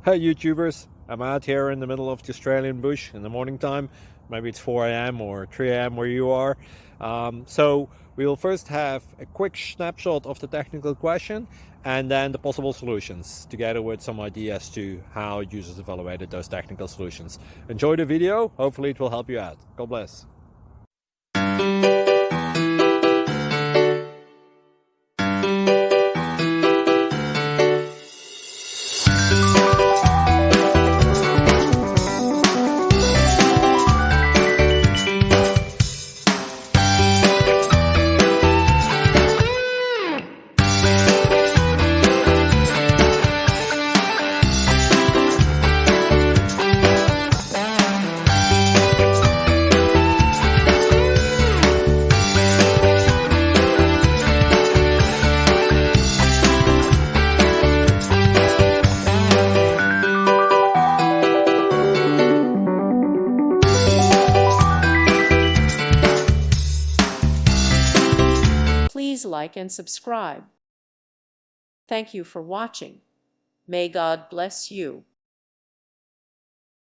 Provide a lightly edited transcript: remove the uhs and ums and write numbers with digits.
Hey YouTubers, I'm out here in the middle of the Australian bush in the morning time. Maybe it's 4 a.m. or 3 a.m. where you are. So we'll first have a quick snapshot of the technical question and then the possible solutions, together with some ideas to how users evaluated those technical solutions. Enjoy the video, hopefully it will help you out. God bless. Please like and subscribe. Thank you for watching. May God bless you.